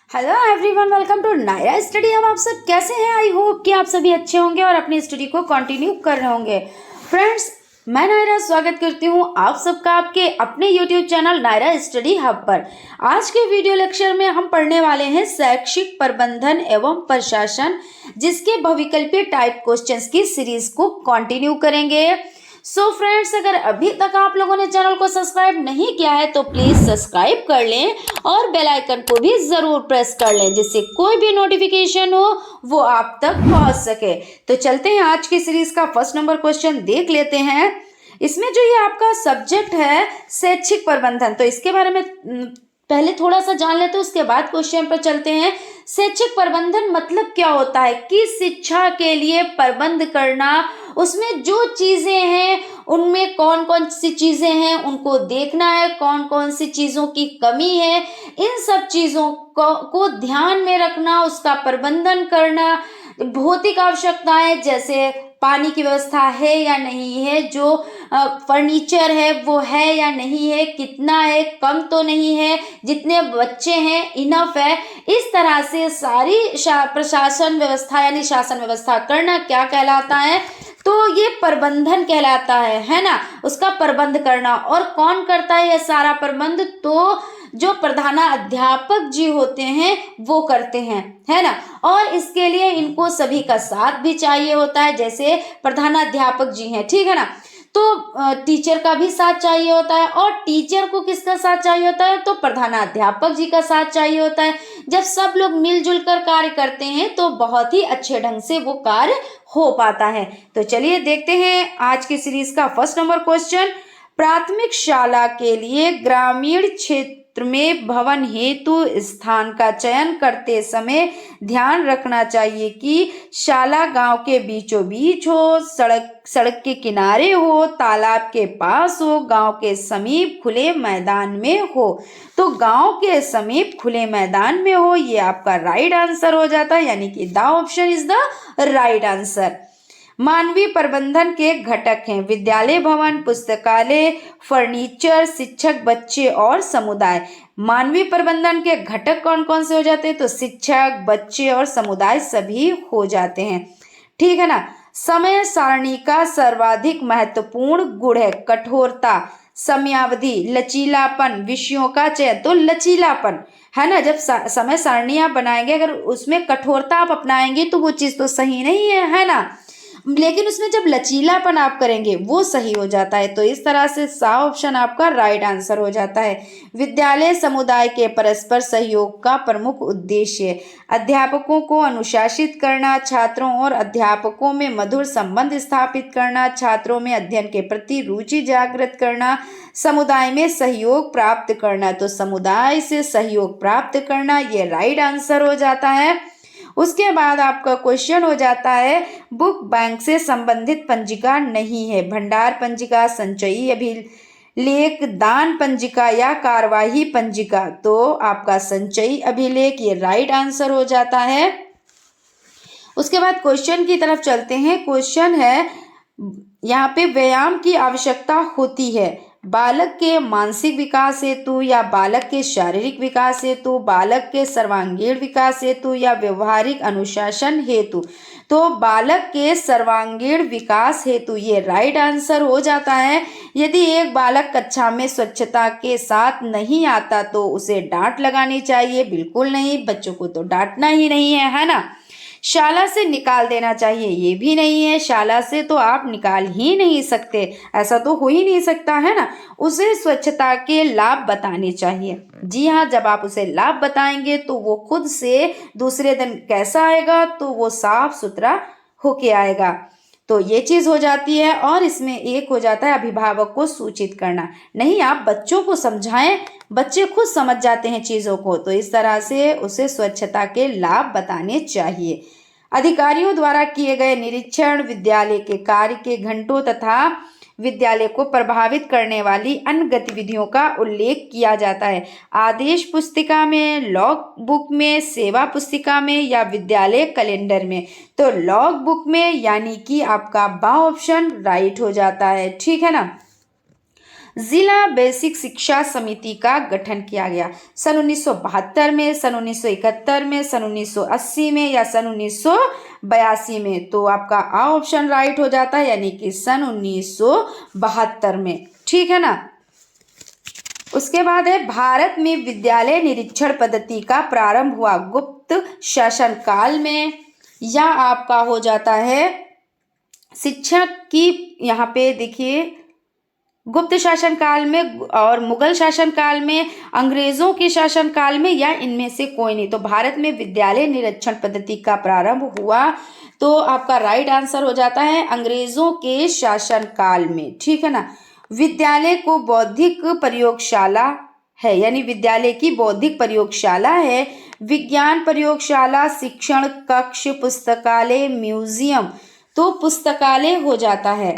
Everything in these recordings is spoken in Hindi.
Hello everyone, welcome to Nayra study. अब आप सब कैसे हैं? आई होप कि आप सभी अच्छे होंगे और अपनी स्टडी को कंटिन्यू कर रहे होंगे। फ्रेंड्स, मैं नायरा स्वागत करती हूं आप सबका आपके अपने YouTube channel Nayra study hub पर। आज के वीडियो लेक्चर में हम पढ़ने वाले हैं शैक्षिक प्रबंधन एवं प्रशासन, जिसके बहुविकल्पीय टाइप क्वेश्चंस की सीरीज को कंटिन्यू करेंगे। सो फ्रेंड्स, अगर अभी तक आप लोगों ने चैनल को सब्सक्राइब नहीं किया है तो प्लीज सब्सक्राइब कर लें और बेल आइकन को भी जरूर प्रेस कर लें, जिससे कोई भी नोटिफिकेशन हो वो आप तक पहुंच सके। तो चलते हैं, आज की सीरीज का फर्स्ट नंबर क्वेश्चन देख लेते हैं। इसमें जो ये आपका सब्जेक्ट है शैक्षिक प्रबंधन, तो इसके बारे में पहले थोड़ा सा जान लेते हैं, उसके बाद क्वेश्चन पर चलते हैं। शैक्षिक प्रबंधन मतलब क्या होता है कि शिक्षा के लिए प्रबंध करना, उसमें जो चीजें हैं उनमें कौन कौन सी चीजें हैं उनको देखना है, कौन कौन सी चीजों की कमी है, इन सब चीजों को ध्यान में रखना, उसका प्रबंधन करना। भौतिक आवश्यकताएं जैसे पानी की व्यवस्था है या नहीं है, जो फर्नीचर है वो है या नहीं है, कितना है, कम तो नहीं है, जितने बच्चे हैं इनफ है, इस तरह से सारी प्रशासन व्यवस्था यानी शासन व्यवस्था करना क्या कहलाता है? तो ये प्रबंधन कहलाता है ना, उसका प्रबंध करना। और कौन करता है ये सारा प्रबंध? तो जो प्रधानाध्यापक जी होते हैं वो करते हैं, है ना। और इसके लिए इनको सभी का साथ भी चाहिए होता है, जैसे प्रधानाध्यापक जी हैं, ठीक है ना, तो टीचर का भी साथ चाहिए होता है। और टीचर को किसका साथ चाहिए होता है? तो प्रधानाध्यापक जी का साथ चाहिए होता है। जब सब लोग मिलजुल कर कार्य करते हैं तो बहुत ही अच्छे ढंग से वो कार्य हो पाता है। तो चलिए देखते हैं आज की सीरीज का फर्स्ट नंबर क्वेश्चन। प्राथमिक शाला के लिए ग्रामीण क्षेत्र में भवन हेतु स्थान का चयन करते समय ध्यान रखना चाहिए कि शाला गांव के बीचों बीच हो, सड़क के किनारे हो, तालाब के पास हो, गांव के समीप खुले मैदान में हो। तो गांव के समीप खुले मैदान में हो, ये आपका राइट आंसर हो जाता है, यानी कि the option is the right answer. मानवीय प्रबंधन के घटक हैं विद्यालय भवन, पुस्तकालय, फर्नीचर, शिक्षक, बच्चे और समुदाय। मानवीय प्रबंधन के घटक कौन कौन से हो जाते हैं? तो शिक्षक, बच्चे और समुदाय सभी हो जाते हैं, ठीक है ना। समय सारणी का सर्वाधिक महत्वपूर्ण गुण है कठोरता, समयावधि, लचीलापन, विषयों का चयन। तो लचीलापन है ना, जब समय सारणी आप बनाएंगे अगर उसमें कठोरता आप अपनाएंगे तो वो चीज तो सही नहीं है ना, लेकिन उसमें जब लचीलापन आप करेंगे वो सही हो जाता है। तो इस तरह से सा ऑप्शन आपका राइट आंसर हो जाता है। विद्यालय समुदाय के परस्पर सहयोग का प्रमुख उद्देश्य अध्यापकों को अनुशासित करना, छात्रों और अध्यापकों में मधुर संबंध स्थापित करना, छात्रों में अध्ययन के प्रति रुचि जागृत करना, समुदाय में सहयोग प्राप्त करना। तो समुदाय से सहयोग प्राप्त करना ये राइट आंसर हो जाता है। उसके बाद आपका क्वेश्चन हो जाता है बुक बैंक से संबंधित पंजिका नहीं है भंडार पंजिका, संचयी अभिलेख, दान पंजिका या कार्यवाही पंजिका। तो आपका संचयी अभिलेख ये राइट आंसर हो जाता है। उसके बाद क्वेश्चन की तरफ चलते हैं। क्वेश्चन है यहाँ पे व्यायाम की आवश्यकता होती है बालक के मानसिक विकास हेतु या बालक के शारीरिक विकास हेतु, बालक के सर्वांगीण विकास हेतु या व्यवहारिक अनुशासन हेतु। तो बालक के सर्वांगीण विकास हेतु ये राइट आंसर हो जाता है। यदि एक बालक कक्षा में स्वच्छता के साथ नहीं आता तो उसे डांट लगानी चाहिए? बिल्कुल नहीं, बच्चों को तो डांटना ही नहीं है ना। शाला से निकाल देना चाहिए? ये भी नहीं है, शाला से तो आप निकाल ही नहीं सकते, ऐसा तो हो ही नहीं सकता, है ना। उसे स्वच्छता के लाभ बताने चाहिए। जी हाँ, जब आप उसे लाभ बताएंगे तो वो खुद से दूसरे दिन कैसा आएगा? तो वो साफ सुथरा होके आएगा। तो ये चीज हो जाती है। और इसमें एक हो जाता है अभिभावक को सूचित करना। नहीं, आप बच्चों को समझाएं, बच्चे खुद समझ जाते हैं चीजों को। तो इस तरह से उसे स्वच्छता के लाभ बताने चाहिए। अधिकारियों द्वारा किए गए निरीक्षण, विद्यालय के कार्य के घंटों तथा विद्यालय को प्रभावित करने वाली अन्य गतिविधियों का उल्लेख किया जाता है आदेश पुस्तिका में, लॉग बुक में, सेवा पुस्तिका में या विद्यालय कैलेंडर में। तो लॉग बुक में, यानी कि आपका बा ऑप्शन राइट हो जाता है, ठीक है ना। जिला बेसिक शिक्षा समिति का गठन किया गया? सन 1972 में, सन 1971 में, सन 1980 में या सन 1982 में? तो आपका आ ऑप्शन राइट हो जाता है, यानी कि सन 1972 में। ठीक है ना। उसके बाद है भारत में विद्यालय निरीक्षण पद्धति का प्रारंभ हुआ गुप्त शासन काल में या आपका हो जाता है शिक्षक की, यहाँ पे देखिए गुप्त शासन काल में और मुगल शासन काल में, अंग्रेजों के शासन काल में, या इनमें से कोई नहीं। तो भारत में विद्यालय निरीक्षण पद्धति का प्रारंभ हुआ, तो आपका राइट आंसर हो जाता है अंग्रेजों के शासन काल में। ठीक है ना। विद्यालय को बौद्धिक प्रयोगशाला है, यानी विद्यालय की बौद्धिक प्रयोगशाला है, विज्ञान प्रयोगशाला, शिक्षण कक्ष, पुस्तकालय, म्यूजियम। तो पुस्तकालय हो जाता है।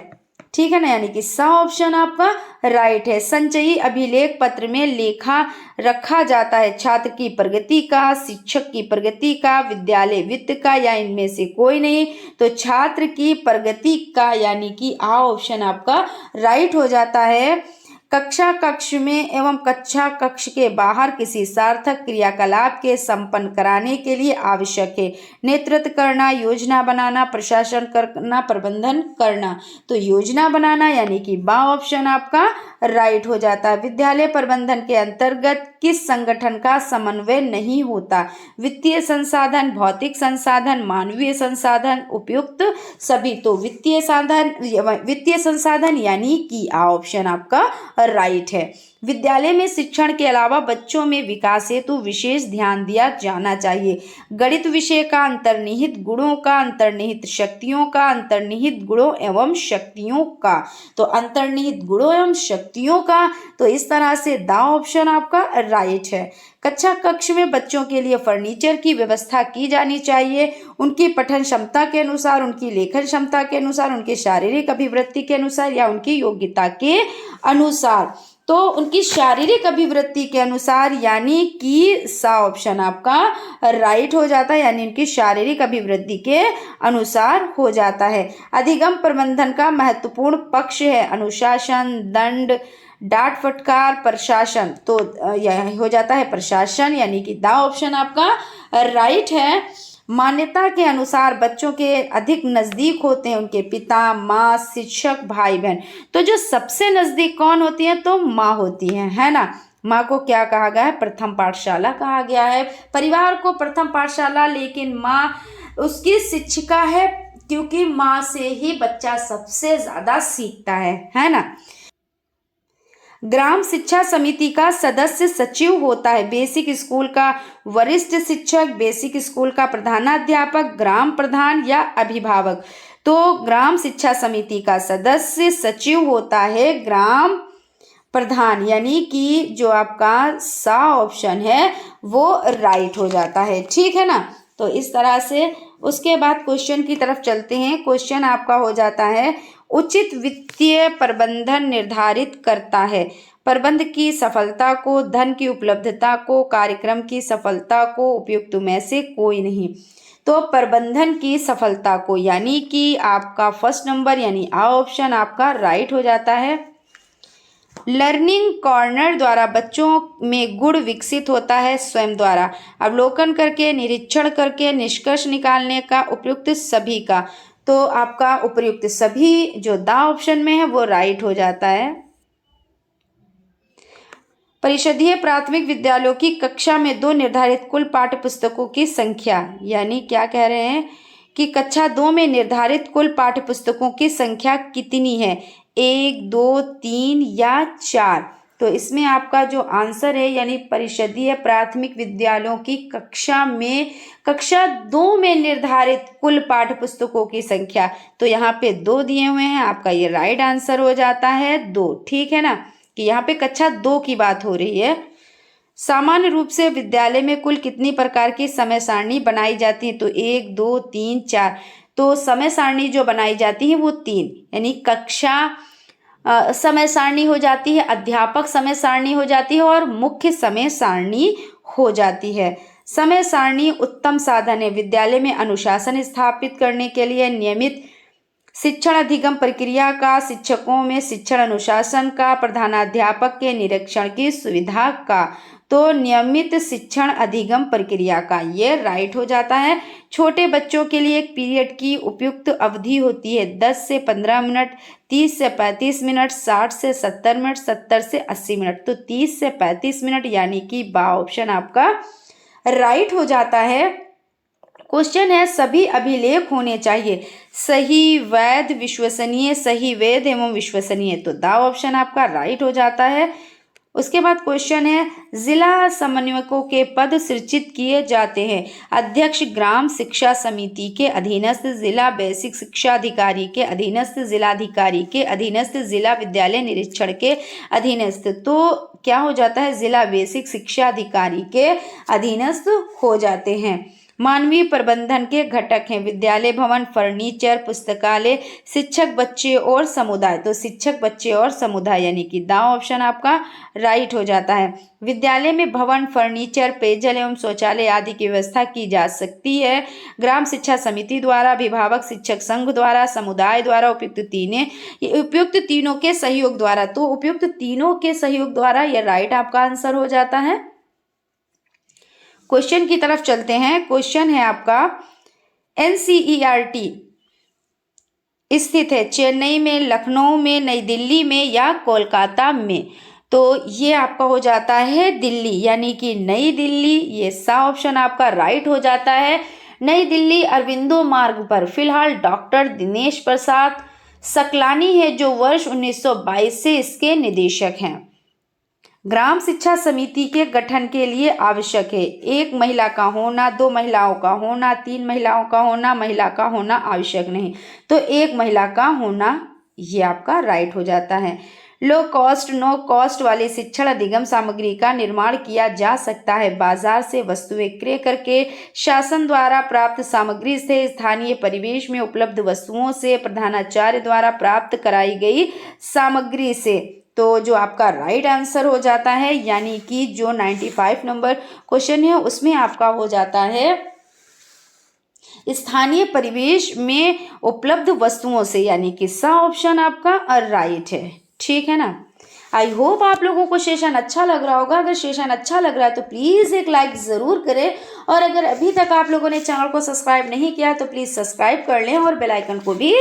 ठीक है ना, यानी कि सा ऑप्शन आपका राइट है। संचयी अभिलेख पत्र में लेखा रखा जाता है छात्र की प्रगति का, शिक्षक की प्रगति का, विद्यालय वित्त का, या इनमें से कोई नहीं। तो छात्र की प्रगति का, यानी कि आ ऑप्शन आपका राइट हो जाता है। कक्षा कक्ष में एवं कक्षा कक्ष के बाहर किसी सार्थक क्रियाकलाप के संपन्न कराने के लिए आवश्यक है नेतृत्व करना, योजना बनाना, प्रशासन करना, प्रबंधन करना। तो योजना बनाना, यानी कि बा ऑप्शन आपका राइट हो जाता है। विद्यालय प्रबंधन के अंतर्गत किस संगठन का समन्वय नहीं होता? वित्तीय संसाधन, भौतिक संसाधन, मानवीय संसाधन, उपयुक्त सभी। तो वित्तीय संसाधन यानी कि आ ऑप्शन आपका राइट है। विद्यालय में शिक्षण के अलावा बच्चों में विकास हेतु विशेष ध्यान दिया जाना चाहिए। गणित विषय का, अंतर्निहित गुणों का, अंतर्निहित शक्तियों का, अंतर्निहित गुणों एवं शक्तियों का। तो अंतर्निहित गुणों एवं शक्तियों का, तो इस तरह से दा ऑप्शन आपका राइट है। कक्षा कक्ष में बच्चों के लिए फर्नीचर की व्यवस्था की जानी चाहिए, उनकी पठन क्षमता के अनुसार, उनकी लेखन क्षमता के अनुसार, उनके शारीरिक अभिवृद्धि के अनुसार, या उनकी योग्यता के अनुसार। तो उनकी शारीरिक अभिवृद्धि के अनुसार, यानी कि सा ऑप्शन आपका राइट हो जाता है, यानी उनकी शारीरिक अभिवृद्धि के अनुसार हो जाता है। अधिगम प्रबंधन का महत्वपूर्ण पक्ष है अनुशासन, दंड, डांट फटकार, प्रशासन। तो यह हो जाता है प्रशासन, यानी कि दा ऑप्शन आपका राइट है। मान्यता के अनुसार बच्चों के अधिक नज़दीक होते हैं उनके पिता, माँ, शिक्षक, भाई बहन। तो जो सबसे नज़दीक कौन होती है? तो माँ होती है ना। माँ को क्या कहा गया है? प्रथम पाठशाला कहा गया है। परिवार को प्रथम पाठशाला, लेकिन माँ उसकी शिक्षिका है, क्योंकि माँ से ही बच्चा सबसे ज़्यादा सीखता है ना। ग्राम शिक्षा समिति का सदस्य सचिव होता है। बेसिक स्कूल का वरिष्ठ शिक्षक, बेसिक स्कूल का प्रधानाध्यापक, ग्राम प्रधान या अभिभावक। तो ग्राम शिक्षा समिति का सदस्य सचिव होता है ग्राम प्रधान, यानी कि जो आपका सा ऑप्शन है वो राइट हो जाता है। ठीक है ना। तो इस तरह से उसके बाद क्वेश्चन की तरफ चलते हैं। क्वेश्चन आपका हो जाता है उचित वित्तीय प्रबंधन निर्धारित करता है प्रबंध की सफलता को, धन की उपलब्धता को, कार्यक्रम की सफलता को, उपयुक्त में से कोई नहीं। तो प्रबंधन की सफलता को, यानी कि आपका फर्स्ट नंबर यानी आ ऑप्शन आपका राइट हो जाता है। लर्निंग कॉर्नर द्वारा बच्चों में गुण विकसित होता है स्वयं द्वारा, अवलोकन करके, निरीक्षण करके, निष्कर्ष निकालने का, उपयुक्त सभी का। तो आपका उपयुक्त सभी जो दा ऑप्शन में है वो राइट हो जाता है। परिषदीय प्राथमिक विद्यालयों की कक्षा में 2 निर्धारित कुल पाठ्य पुस्तकों की संख्या, यानी क्या कह रहे हैं कि कक्षा 2 में निर्धारित कुल पाठ्य पुस्तकों की संख्या कितनी है? 1, 2, 3 या 4। तो इसमें आपका जो आंसर है, यानी परिषदीय प्राथमिक विद्यालयों की कक्षा 2 में निर्धारित कुल पाठ्य पुस्तकों की संख्या, तो यहाँ पे 2 दिए हुए हैं, आपका ये राइट आंसर हो जाता है 2। ठीक है ना, कि यहाँ पे कक्षा 2 की बात हो रही है। सामान्य रूप से विद्यालय में कुल कितनी प्रकार की समय सारणी बनाई जाती है? तो 1, 2, 3, 4। तो समय सारणी जो बनाई जाती है वो 3, यानी कक्षा समय सारणी हो जाती है, अध्यापक समय सारणी हो जाती है और मुख्य समय सारणी हो जाती है। समय सारणी उत्तम साधन है विद्यालय में अनुशासन स्थापित करने के लिए। नियमित शिक्षण अधिगम प्रक्रिया का, शिक्षकों में शिक्षण अनुशासन का, प्रधानाध्यापक के निरीक्षण की सुविधा का। तो नियमित शिक्षण अधिगम प्रक्रिया का, ये राइट हो जाता है। छोटे बच्चों के लिए एक पीरियड की उपयुक्त अवधि होती है 10 से 15 मिनट, 30 से 35 मिनट, 60 से 70 मिनट, 70 से 80 मिनट। तो 30 से 35 मिनट यानी कि बा ऑप्शन आपका राइट हो जाता है। क्वेश्चन है सभी अभिलेख होने चाहिए सही, वैध, विश्वसनीय, सही, वैध एवं विश्वसनीय। तो दा ऑप्शन आपका राइट हो जाता है। उसके बाद क्वेश्चन है जिला समन्वयकों के पद सृजित किए जाते हैं अध्यक्ष ग्राम शिक्षा समिति के अधीनस्थ, जिला बेसिक शिक्षा अधिकारी के अधीनस्थ, जिलाधिकारी के अधीनस्थ, जिला विद्यालय निरीक्षण के अधीनस्थ। तो क्या हो जाता है, जिला बेसिक शिक्षा अधिकारी के अधीनस्थ हो जाते हैं। मानवीय प्रबंधन के घटक हैं विद्यालय भवन, फर्नीचर, पुस्तकालय, शिक्षक, बच्चे और समुदाय। तो शिक्षक, बच्चे और समुदाय यानी कि दा ऑप्शन आपका राइट हो जाता है। विद्यालय में भवन, फर्नीचर, पेयजल एवं शौचालय आदि की व्यवस्था की जा सकती है ग्राम शिक्षा समिति द्वारा, अभिभावक शिक्षक संघ द्वारा, समुदाय द्वारा, उपयुक्त तीनों के सहयोग द्वारा। तो उपयुक्त तीनों के सहयोग द्वारा यह राइट आपका आंसर हो जाता है। क्वेश्चन की तरफ चलते हैं। क्वेश्चन है आपका एनसीईआरटी स्थित है चेन्नई में, लखनऊ में, नई दिल्ली में या कोलकाता में। तो ये आपका हो जाता है दिल्ली यानी कि नई दिल्ली, ये सा ऑप्शन आपका राइट हो जाता है। नई दिल्ली अरविंदो मार्ग पर फिलहाल डॉक्टर दिनेश प्रसाद सकलानी है जो वर्ष 1922 से इसके निदेशक हैं। ग्राम शिक्षा समिति के गठन के लिए आवश्यक है 1 महिला का होना, 2 महिलाओं का होना, 3 महिलाओं का होना, महिला का होना आवश्यक नहीं। तो 1 महिला का होना ये आपका राइट हो जाता है। लो कॉस्ट नो कॉस्ट वाली शिक्षण अधिगम सामग्री का निर्माण किया जा सकता है बाजार से वस्तुएं क्रय करके, शासन द्वारा प्राप्त सामग्री से, स्थानीय परिवेश में उपलब्ध वस्तुओं से, प्रधानाचार्य द्वारा प्राप्त कराई गई सामग्री से। तो जो आपका राइट आंसर हो जाता है यानी कि जो 95 नंबर क्वेश्चन है उसमें आपका हो जाता है स्थानीय परिवेश में उपलब्ध वस्तुओं से, यानी कि सा ऑप्शन आपका राइट है। ठीक है ना। आई होप आप लोगों को सेशन अच्छा लग रहा होगा। अगर सेशन अच्छा लग रहा है तो प्लीज़ एक लाइक ज़रूर करें, और अगर अभी तक आप लोगों ने चैनल को सब्सक्राइब नहीं किया तो प्लीज़ सब्सक्राइब कर लें और बेल आइकन को भी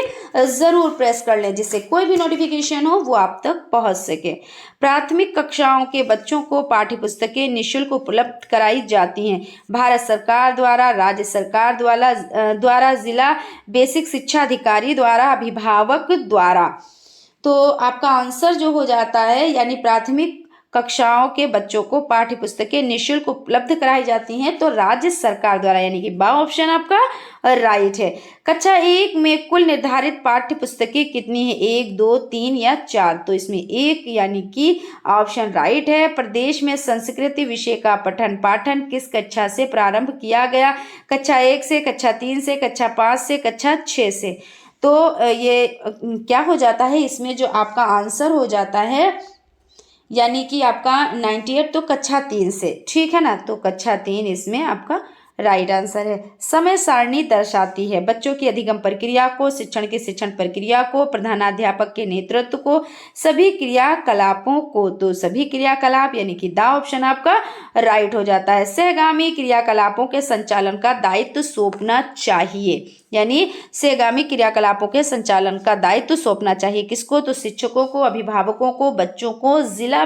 ज़रूर प्रेस कर लें जिससे कोई भी नोटिफिकेशन हो वो आप तक पहुंच सके। प्राथमिक कक्षाओं के बच्चों को पाठ्यपुस्तकें निःशुल्क उपलब्ध कराई जाती हैं भारत सरकार द्वारा, राज्य सरकार द्वारा, जिला बेसिक शिक्षा अधिकारी द्वारा, अभिभावक द्वारा। तो आपका आंसर जो हो जाता है यानी प्राथमिक कक्षाओं के बच्चों को पाठ्यपुस्तकें निःशुल्क उपलब्ध कराई जाती हैं तो राज्य सरकार द्वारा, यानी कि बा ऑप्शन आपका राइट है। कक्षा 1 में कुल निर्धारित पाठ्यपुस्तकें कितनी है, 1, 2, 3 या 4। तो इसमें 1 यानी कि ऑप्शन राइट है। प्रदेश में संस्कृति विषय का पठन पाठन किस कक्षा से प्रारंभ किया गया, कक्षा 1 से, कक्षा 3 से, कक्षा 5 से, कक्षा 6 से। तो ये क्या हो जाता है, इसमें जो आपका आंसर हो जाता है यानी कि आपका 98 तो कक्षा 3 से। ठीक है ना। तो कक्षा 3 इसमें आपका राइट आंसर है। समय सारणी दर्शाती है बच्चों की अधिगम प्रक्रिया को, शिक्षण की शिक्षण प्रक्रिया को, प्रधानाध्यापक के नेतृत्व को, सभी क्रियाकलापों को। तो सभी क्रियाकलाप यानी कि दा ऑप्शन आपका राइट हो जाता है। सहगामी क्रियाकलापों के संचालन का दायित्व सौंपना चाहिए, यानी सहगामी क्रियाकलापों के संचालन का दायित्व सौंपना चाहिए किसको, तो शिक्षकों को, अभिभावकों को, बच्चों को, जिला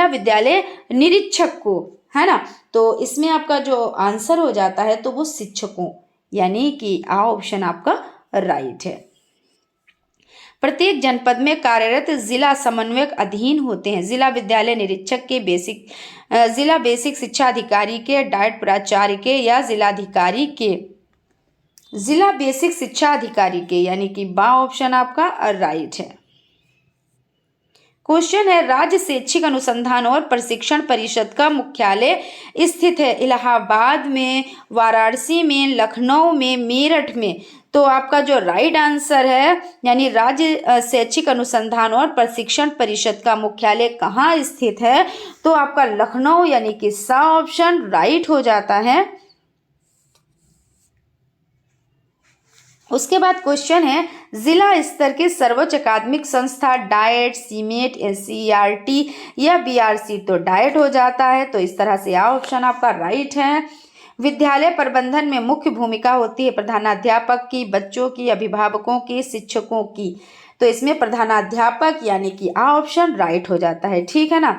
विद्यालय निरीक्षक को, है ना। तो इसमें आपका जो आंसर हो जाता है तो वो शिक्षकों, यानी कि आ ऑप्शन आपका राइट है। प्रत्येक जनपद में कार्यरत जिला समन्वयक अधीन होते हैं जिला विद्यालय निरीक्षक के, जिला बेसिक शिक्षा अधिकारी के, डायट प्राचार्य के या जिलाधिकारी के, जिला बेसिक शिक्षा अधिकारी के, यानी कि बा ऑप्शन आपका राइट है। क्वेश्चन है राज्य शैक्षिक अनुसंधान और प्रशिक्षण परिषद का मुख्यालय स्थित है इलाहाबाद में, वाराणसी में, लखनऊ में, मेरठ में। तो आपका जो राइट आंसर है यानी राज्य शैक्षिक अनुसंधान और प्रशिक्षण परिषद का मुख्यालय कहाँ स्थित है, तो आपका लखनऊ यानी कि सा ऑप्शन राइट हो जाता है। उसके बाद क्वेश्चन है, जिला स्तर के सर्वोच्च अकादमिक संस्था डाइट, सीमेट, एनसीईआरटी या बीआरसी, तो डाइट हो जाता है। तो इस तरह से आ ऑप्शन आपका राइट है। विद्यालय प्रबंधन में मुख्य भूमिका होती है प्रधानाध्यापक की, बच्चों की, अभिभावकों की, शिक्षकों की। तो इसमें प्रधानाध्यापक यानी कि आ ऑप्शन राइट हो जाता है। ठीक है ना।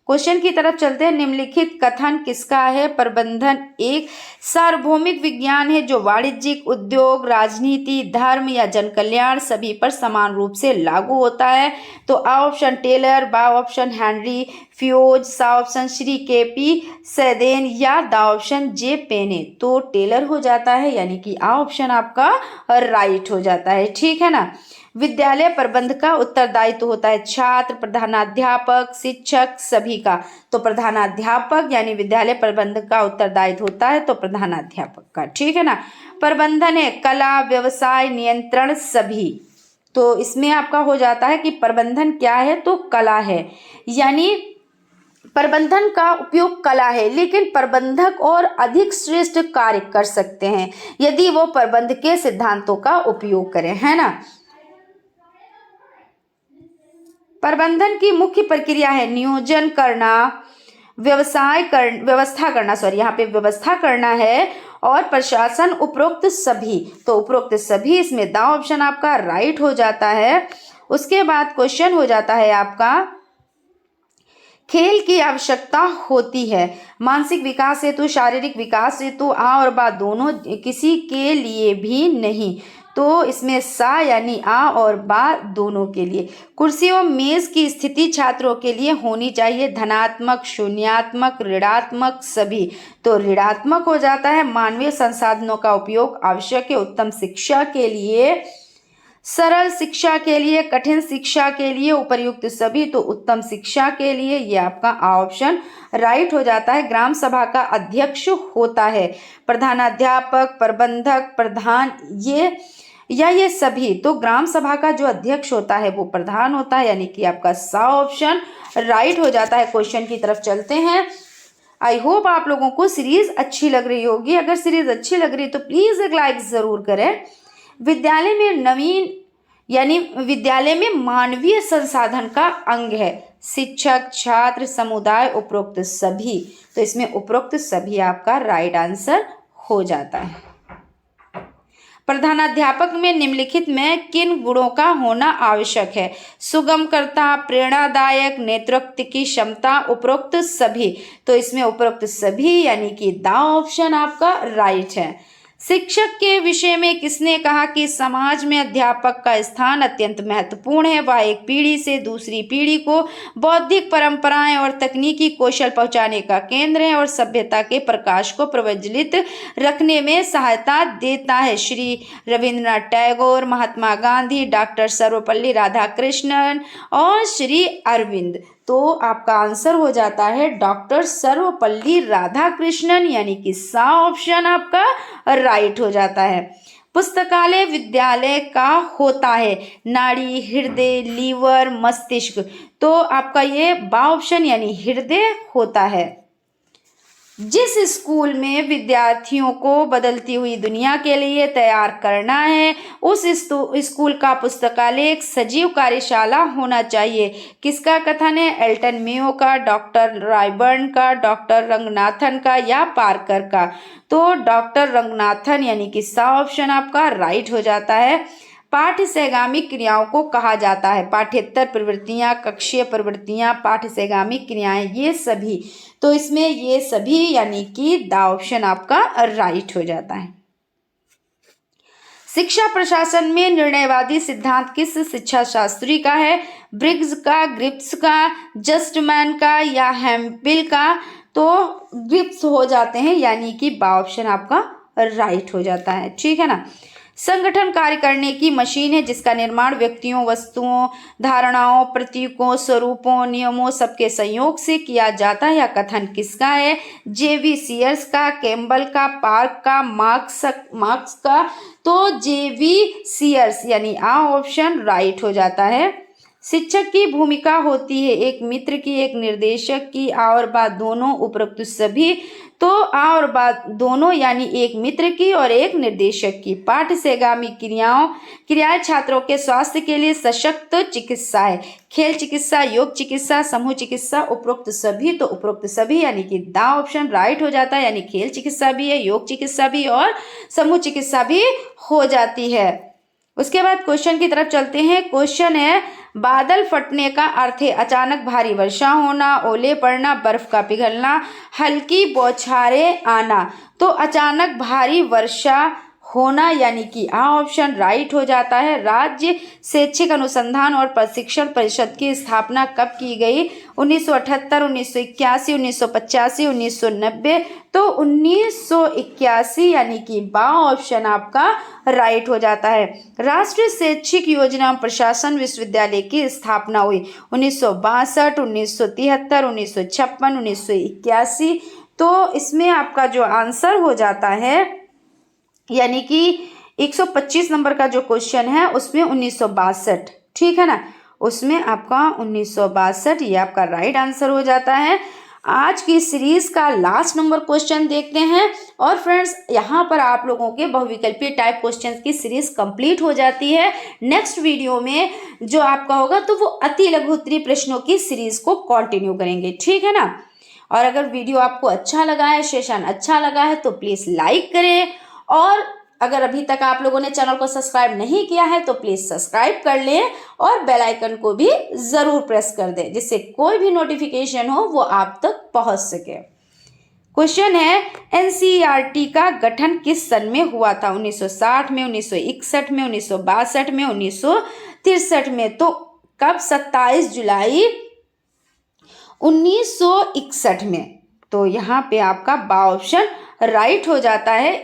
क्वेश्चन की तरफ चलते हैं। निम्नलिखित कथन किसका है? प्रबंधन एक सार्वभौमिक विज्ञान है जो वाणिज्यिक, उद्योग, राजनीति, धर्म या जन कल्याण सभी पर समान रूप से लागू होता है। तो आ ऑप्शन टेलर, बा ऑप्शन हेनरी फ्यूज, सा ऑप्शन श्री केपी सैदेन या दा ऑप्शन जे पेने। तो टेलर हो जाता है यानी कि आ ऑप्शन आपका राइट हो जाता है। ठीक है ना। विद्यालय प्रबंध का उत्तरदायित्व होता है छात्र, प्रधानाध्यापक, शिक्षक सभी का। तो प्रधानाध्यापक यानी विद्यालय प्रबंध का उत्तरदायित्व होता है तो प्रधानाध्यापक का। ठीक है ना। प्रबंधन है कला, व्यवसाय, नियंत्रण सभी। तो इसमें आपका हो जाता है कि प्रबंधन क्या है? तो कला है, यानी प्रबंधन का उपयोग कला है, लेकिन प्रबंधक और अधिक श्रेष्ठ कार्य कर सकते हैं यदि वो प्रबंध के सिद्धांतों का उपयोग करें, है ना। प्रबंधन की मुख्य प्रक्रिया है नियोजन करना, व्यवस्था करना, यहाँ पे व्यवस्था करना है, और प्रशासन, उपरोक्त सभी। तो उपरोक्त सभी इसमें दा ऑप्शन आपका राइट हो जाता है। उसके बाद क्वेश्चन हो जाता है आपका, खेल की आवश्यकता होती है मानसिक विकास हेतु, शारीरिक विकास हेतु, आ और बा दोनों, किसी के लिए भी नहीं। तो इसमें सा यानी आ और बा दोनों के लिए। कुर्सी और मेज की स्थिति छात्रों के लिए होनी चाहिए धनात्मक, शून्यात्मक, ऋणात्मक सभी। तो ऋणात्मक हो जाता है। मानवीय संसाधनों का उपयोग आवश्यक है उत्तम शिक्षा के लिए, सरल शिक्षा के लिए, कठिन शिक्षा के लिए, उपर्युक्त सभी। तो उत्तम शिक्षा के लिए ये आपका आ ऑप्शन राइट हो जाता है। ग्राम सभा का अध्यक्ष होता है प्रधानाध्यापक, प्रबंधक, प्रधान, ये सभी। तो ग्राम सभा का जो अध्यक्ष होता है वो प्रधान होता है, यानी कि आपका सा ऑप्शन राइट हो जाता है। क्वेश्चन की तरफ चलते हैं। आई होप आप लोगों को सीरीज अच्छी लग रही होगी। अगर सीरीज अच्छी लग रही है तो प्लीज एक लाइक जरूर करें। विद्यालय में नवीन यानी विद्यालय में मानवीय संसाधन का अंग है शिक्षक, छात्र, समुदाय, उपरोक्त सभी। तो इसमें उपरोक्त सभी आपका राइट आंसर हो जाता है। प्रधानाध्यापक में निम्नलिखित में किन गुणों का होना आवश्यक है? सुगमकर्ता, प्रेरणादायक, नेतृत्व की क्षमता, उपरोक्त सभी। तो इसमें उपरोक्त सभी यानी कि दा ऑप्शन आपका राइट है। शिक्षक के विषय में किसने कहा कि समाज में अध्यापक का स्थान अत्यंत महत्वपूर्ण है? वह एक पीढ़ी से दूसरी पीढ़ी को बौद्धिक परंपराएं और तकनीकी कौशल पहुंचाने का केंद्र है और सभ्यता के प्रकाश को प्रज्वलित रखने में सहायता देता है। श्री रविंद्रनाथ टैगोर, महात्मा गांधी, डॉक्टर सर्वपल्ली राधाकृष्णन और श्री अरविंद। तो आपका आंसर हो जाता है डॉक्टर सर्वपल्ली राधाकृष्णन, यानी कि सा ऑप्शन आपका राइट हो जाता है। पुस्तकालय विद्यालय का होता है नाड़ी, हृदय, लीवर, मस्तिष्क। तो आपका ये बा ऑप्शन यानी हृदय होता है। जिस स्कूल में विद्यार्थियों को बदलती हुई दुनिया के लिए तैयार करना है उस स्कूल का पुस्तकालय एक सजीव कार्यशाला होना चाहिए। किसका कथन है? एल्टन मेयो का, डॉक्टर रायबर्न का, डॉक्टर रंगनाथन का या पार्कर का। तो डॉक्टर रंगनाथन यानी कि सा ऑप्शन आपका राइट हो जाता है। पाठ्य सहगामी क्रियाओं को कहा जाता है पाठ्येतर प्रवृत्तियां, कक्षीय प्रवृत्तियां, पाठ्य सहगामी क्रियाएं, ये सभी। तो इसमें ये सभी यानी कि दा ऑप्शन आपका राइट हो जाता है। शिक्षा प्रशासन में निर्णयवादी सिद्धांत किस शिक्षा शास्त्री का है? ब्रिग्स का, ग्रिप्स का, जस्टमैन का या हैम्पिल का? तो ग्रिप्स हो जाते हैं यानी कि बा ऑप्शन आपका राइट हो जाता है। ठीक है ना। संगठन कार्य करने की मशीन है जिसका निर्माण व्यक्तियों, वस्तुओं, धारणाओं, प्रतीकों, स्वरूपों, नियमों सबके संयोग से किया जाता है। यह कथन किसका है? जेवी सीयर्स का, कैम्बल का, पार्क का, मार्क्स का? तो जेवी सीयर्स यानी आ ऑप्शन राइट हो जाता है। शिक्षक की भूमिका होती है एक मित्र की, एक निर्देशक की, आ और बा दोनों, उपरोक्त सभी। तो आ और बा दोनों यानी एक मित्र की और एक निर्देशक की। पाठ से आगामी क्रियाएं छात्रों के स्वास्थ्य के लिए सशक्त चिकित्सा है। खेल चिकित्सा, योग चिकित्सा, समूह चिकित्सा, उपरोक्त सभी। तो उपरोक्त सभी यानी कि दा ऑप्शन राइट हो जाता है, यानी खेल चिकित्सा भी है, योग चिकित्सा भी और समूह चिकित्सा भी हो जाती है। उसके बाद क्वेश्चन की तरफ चलते हैं। क्वेश्चन है बादल फटने का अर्थ है अचानक भारी वर्षा होना, ओले पड़ना, बर्फ का पिघलना, हल्की बौछारें आना। तो अचानक भारी वर्षा होना यानी कि आ ऑप्शन राइट हो जाता है। राज्य शैक्षिक अनुसंधान और प्रशिक्षण परिषद की स्थापना कब की गई? 1978, 1981, 1985, 1990। तो 1981 यानी कि बा ऑप्शन आपका राइट हो जाता है। राष्ट्रीय शैक्षिक योजना प्रशासन विश्वविद्यालय की स्थापना हुई 1962, 1973, 1956, 1981। तो इसमें आपका जो आंसर हो जाता है यानी कि 125 नंबर का जो क्वेश्चन है उसमें 1962, ठीक है ना, उसमें आपका 1962 ये आपका राइट आंसर हो जाता है। आज की सीरीज का लास्ट नंबर क्वेश्चन देखते हैं। और फ्रेंड्स यहाँ पर आप लोगों के बहुविकल्पीय टाइप क्वेश्चंस की सीरीज कंप्लीट हो जाती है। नेक्स्ट वीडियो में जो आपका होगा तो वो अति लघु उत्तरीय प्रश्नों की सीरीज को कंटिन्यू करेंगे, ठीक है ना। और अगर वीडियो आपको अच्छा लगा है, सेशन अच्छा लगा है तो प्लीज लाइक करें। और अगर अभी तक आप लोगों ने चैनल को सब्सक्राइब नहीं किया है तो प्लीज सब्सक्राइब कर लें और बेल आइकन को भी जरूर प्रेस कर दें जिससे कोई भी नोटिफिकेशन हो वो आप तक पहुंच सके। क्वेश्चन है एनसीईआरटी का गठन किस सन में हुआ था? 1960 में, 1961 में, 1962 में, 1963 में। तो कब? 27 जुलाई 1961 में। तो यहाँ पे आपका बा ऑप्शन राइट हो जाता है।